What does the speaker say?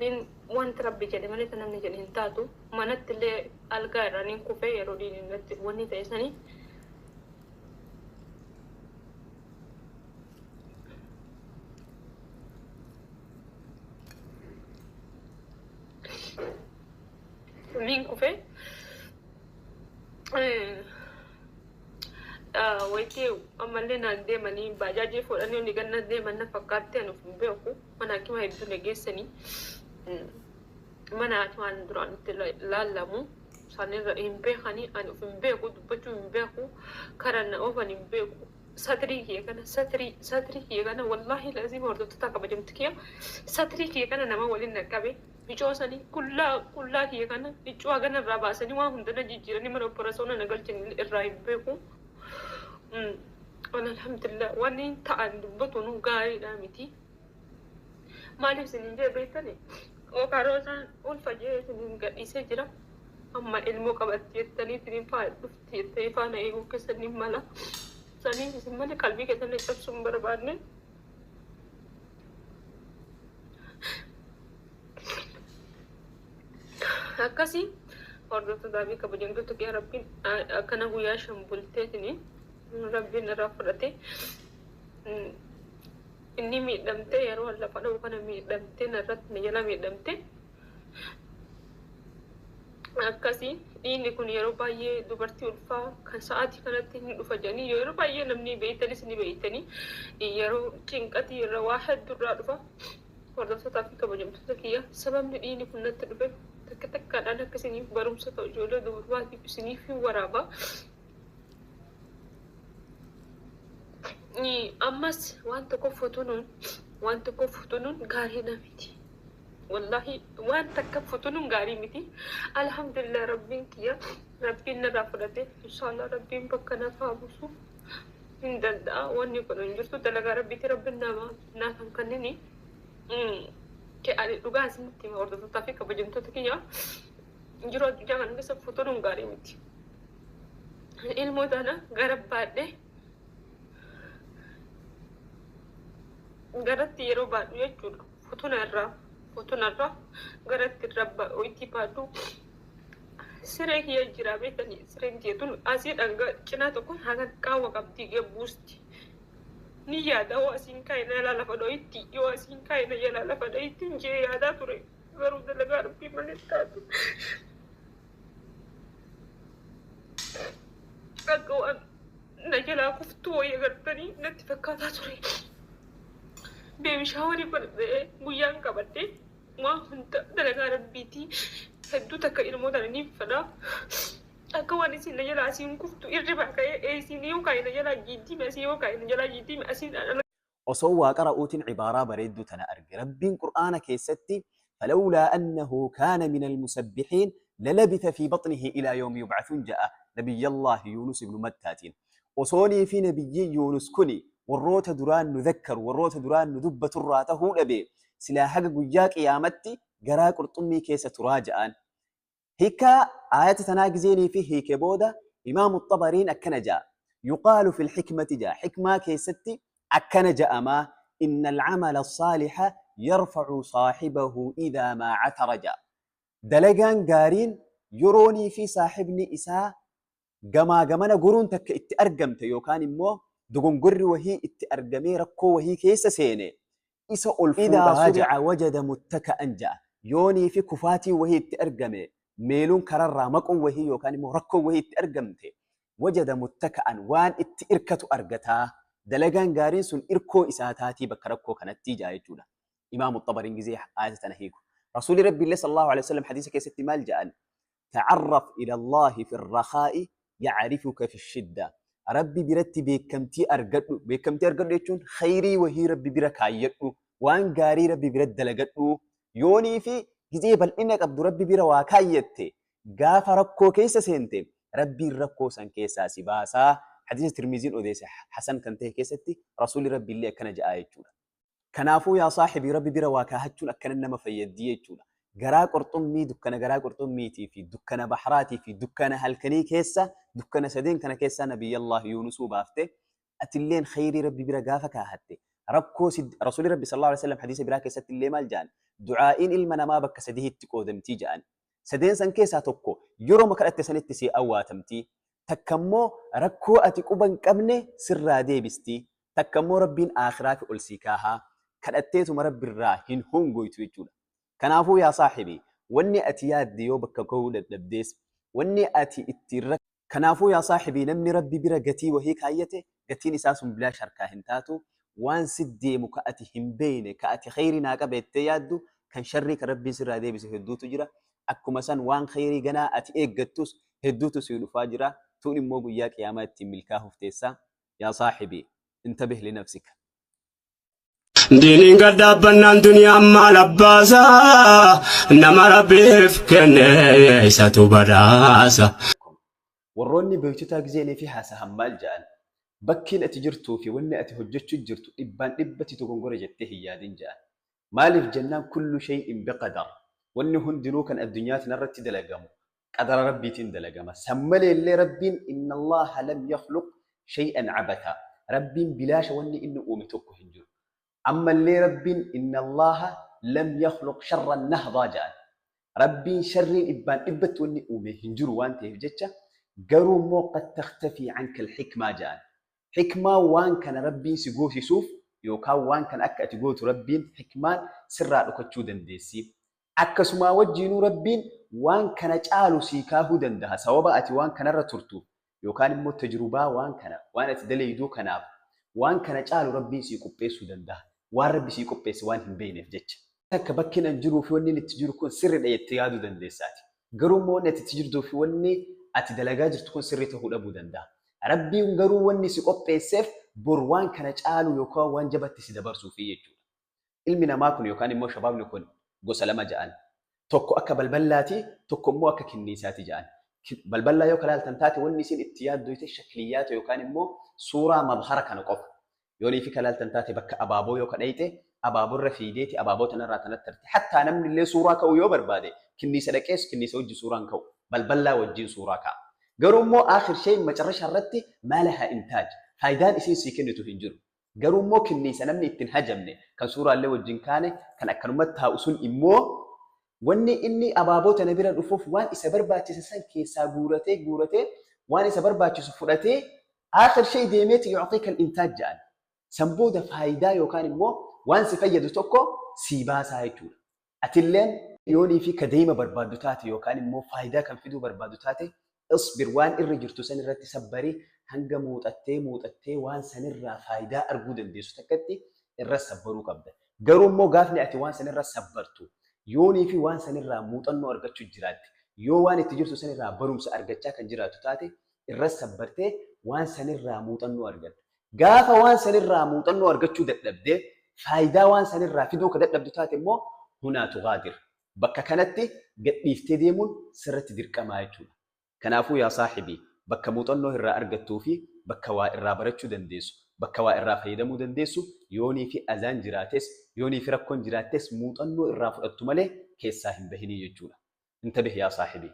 din wanta rabbi jedhe malee kan namni jedhe hin taatu manatti illee algaa irraniin kufee yeroo diin irratti wanni ta'e sanii min kufee wayti ammallee naan deemanii baajaajii fuudhanii hundi ganna deeman na fakkaatti ani of hin beeku mana hakima hedduu nageessanii mana hakimaan duraan itti laallamu isaanirra hin beekanii ani of hin beeku dubbachuu hin beeku karan na oofan hin beeku satrii kiyya kana satrii kiyya kana wallaahi laazima hordoftoota kabajamtu kiyya satrii kiyya kana nama waliin naqqabe bicoosanii kullaa kiyya kana bicoo hagana irraa baasanii waan hundana jijjiiranii mana operasoona nagalchan irraa hin beeku. Alhamdulillah wani ta'an dubbatu nu gaariidha miti maaliif sinin jee beektani okaroosan ulfajee sinin gadhiisee jira amma ilmoo qabatti jettanii sinin faana dhufti jettanii faana eeguu keessanii mala sanii isin malee qalbii keessanii cabsuu hin barbaanne akkasii hordoftoota fi kabajamtoota kiyya rabbiin akkana guyyaa shan bulteetini rabbiin irraa fudhate inni miidhamte yeroo lafa dhabu kana miidhamte narratti na jala miidhamte akkasii dhiinni kun yeroo baay'ee dubartii ulfaa kan sa'aatii kanatti ni dhufa jedhanii yeroo baay'ee namni beeytanis ni beeytanii yeroo cinqatii irra waa heddurraa dhufa hordoftoota fi kabajamtoota kiyya sababni dhiinni kun natti dhufe takka takkaadhaan akkasiniif barumsa ta'u ijoollee dubarbaatiif isiniif waraaba. Ammas waan tokko fotonuun gaarii miti wallahi waan takka fotonuun gaarii miti alhamdulillah rabbiin kiyya rabbiin narraa fudhate inshallah rabbiin bakka nafaa buusu hin danda'a wanni kun hin jirtu dalagaa rabbiiti rabbiin naaf kan kennini ke ani dhugaa isinitti hima hordoftoota fi kabajamtoota kiyya jiru addunyaa kana keessa fotonuun gaarii miti ilmoo tana gara baadhee garatti yeroo baadhu jechuudha fotonarraa garatti rabba oitti baadhu siree kiyya jira beekanii sireen jeetun asii dhanga cinaa tokko hagan qaawwa qabdii gebbuusti ni yaada hoo asiin kaayina yalaa lafa dho'itti yoo asiin kaayina yalaa lafa dho'itti jee yaadaa ture garuu dalagaa rabbii malee taatu akka waan na jalaa kuftuu wayya gartanii natti fakkaataa ture. Baby shower badde guyyaan qabadde waan hunda dalagaa rabbiiti hedduu takka ilmoo tananii fada akka waan isin na jalaa asiin kuftu irriba ka'ee isin yoo kaayina jalaa jiitii asii yoo kaayina jalaa jiitii asiin osoo waa qara'uutiin cibaaraa bareedduu tana arge rabbiin qur'aana keessatti falawlaa annahu kaana min almusabbihiin lalabitha fi batnihi ilaa yawmi yub'athuun ja'a nabiyyallaahi yuunus ibnu mattaatiin osoonii fi nabiyyi yuunus kuni warroota duraan nu dhakkaru warroota duraan nu dubbatu irraa tahuu dhabe silaa haga guyyaa qiyaamatti garaa qurxummii keessa turaa ja'an hiika aayata tanaa gizeenii fi hiike booda imaamu xabariin akkana ja'a yuqaalu fi lxikmati ja'a xikmaa keessatti akkana ja'amaa inna alcamala asaalixa yarfacu saaxibahu idaa maa catara ja'a dalagaan gaariin yeroonii fi saaxibni isaa gamaa gamana goruun takka itti argamte yookaan immoo dogongorri wahii itti argamee rakkoo wahii keessa seene isa ol fuudhaa raja'a wajada muttaka'an ja'a yoonii fi kufaatii wahii itti argame meeluun kararraa maquun wahii yookaan immoo rakkoo wahii itti argamte wajada muttaka'an waan itti irkatu argataa dalagaan gaariin sun irkoo isaa taatii bakka rakkoo kanatti ja'a jechuudha imaamu xabariin gizee aayata tana hiiku rasuuli rabbiillee sallallahu alaihi wasallam hadiisa keessatti maal ja'an ta'arraf ila allahi fi irrakhaa'i ya'rifuka fi shidda rabbi biratti beekamtii argadhu jechuun khayrii wahii rabbi bira kaayyadhu waan gaarii rabbi bira dalagadhu yoonii fi gizee bal'ina qabdu rabbi bira waa kaayyatte gaafa rakkoo keessa seente rabbiin rakkoo san keessaa si baasaa hadiisa tirmiziin odeesse hasan kan ta'e keessatti rasuuli rabbi illee akkana ja'a jechuudha kanaafuu yaa saaxibii rabbi bira waa kaahachuun akkana nama fayyaddi jechuudha garaa qurxummii dukkana garaa qurxummiitii fi dukkana bahraatii fi dukkana halkanii keessa dukkana sadeen kana keessa nabiyyallah yuunusuu baafte atilleen khayrii rabbi bira gaafa kaahatte ركو سد رسول ربي صلى الله عليه وسلم حديث براك ست اللي مال جان دعائين إلمنا ما بك سديه تقودم تيجان سدين سن كيسا توكو يورو مكرت سنت سي أواتمتي تكمو ركو أتقوبن كمنه سر ديبستي تكمو ربين آخرات ألسيكاها كرأتيت مرب الراهن هونغو يتوجون كنافو يا صاحبي واني أتياد ديو بك كودة لبديس واني أتي اترك كنافو يا صاحبي نمني ربي برقتي وهيك هايته قتيني ساس بلا شركة هنتاتو وان سدي مكأتي هم بيني كأتي خيرنا كبيت يادو كان شرك ربي سر ديبس هدو تجرا أكو مثلا وان خيري جنا أتي إيجتوس هدو تسيلو فاجرا توني مو بياك يا ما تملكاه فتيسا يا صاحبي انتبه لنفسك دينين قد بنا الدنيا مع لباسا إنما ربي فكني ساتو براسا وروني بيوتتا جزيني فيها سهم مالجان بكين أتجرتو في وني أتهجتشو جرتو إبان إبتي تقنقر جته يا دنجان مالي في جنان كل شيء بقدر واني هندلو كان الدنيا نرت دلقامو قدر ربي تندلقاما سمالي اللي ربين إن الله لم يخلق شيئا عبثا ربين بلاش واني إنه أومتوكو هنجو أما اللي ربين إن الله لم يخلق شر النهضة جان ربين شر إبان إبت واني أومي هنجو وانته بجتشا قروا مو قد تختفي عنك الحكمة جان حكمة وان كان ربين سيقوسي سوف يوكا وان كان أكا تقوت ربين حكمان سرع لكتشو دنديسي أكا سما وجينو ربين وان كان جالو سيكاهو دندها سوابا أتي وان كان رترتو يوكان مو تجربة وان أتدلي يدو كناب وان كان جالو ربين سيكو بيسو دندها وان ربي سيكو بيس وان هم بيني فجتش هكا بكينا نجرو في واني نتجرو كون سر الاتيادو دنديساتي قرو مو نتجرو في واني أتدلقاجر تكون سريته الأبو دندها ربي ونقرو واني سيكو بيسف بروان كان جالو يوكا وان جبت سيدبر صوفية جو ilmina maa kun yookaan immoo shabaabni kun gosa lama ja'an tokko akka balballaati tokko immoo akka kinniisaati ja'an balballaa yoo kalaaltan taate wanni isin itti yaaddoyte shakliyaata yookaan immoo suuraa mabhara kana qofa yoonii fi kalaaltan taate bakka abaaboo yoo kadhayte abaaboorra fiideeti abaaboo tanarraa tanatti hattaa namni illee suuraa ka'u yoo barbaade kinniisa dhaqees kinniisa wajji suuraan ka'u balballaa wajjiin suuraa ka'a garuu immoo aakhir shay macarrasha irratti maalaha intaaj faayidaan isin sii kennitu hin jiru garuu immoo kinniisa namni ittiin hajamne kan suuraallee wajjin kaane kan akkanumatti taa'u sun immoo wanni inni abaaboo tana bira dhufuuf waan isa barbaachisa san keessaa guuratee waan isa barbaachisu fudhatee aakhir shay deemeeti yu'tika al-intaaj ja'an san booda faayidaa yookaan immoo waan si fayyadu tokko sii baasaa jechuudha atilleen yoonii fi kadeema barbaaddu taate yookaan immoo faayidaa kan fiduu barbaaddu taate اصبر وان irra jirtu san irratti sabbarii hanga muuxattee waan sanirraa faayidaa arguu dandeessu takkatti irra sabbaruu qabda. Garuu immoo gaafni ati waan sanirra sabbartu yoonii fi waan sanirraa muuxannoo argachuu jiraatti yoo waan itti jirtu sanirraa barumsa argachaa kan jiraatu taate irra sabbartee waan sanirraa muuxannoo argatta. Gaafa waan sanirraa muuxannoo argachuu dadhabdee faayidaa waan sanirraa fiduu ka dadhabdu taate immoo hunaa tughaadir. Bakka kanatti gadhiiftee deemuun sirratti dirqamaa jechuudha. Kanaafuu yaa saaxibii bakka muuxannoo irraa argattuu fi bakka waa irraa barachuu dandeessu bakka waa irraa fayyadamuu dandeessu yoonii fi azaan jiraates yoonii fi rakkoon jiraates muuxannoo irraa fudhattu malee keessaa hin bahinii jechuudha. Intabih yaa saaxibii.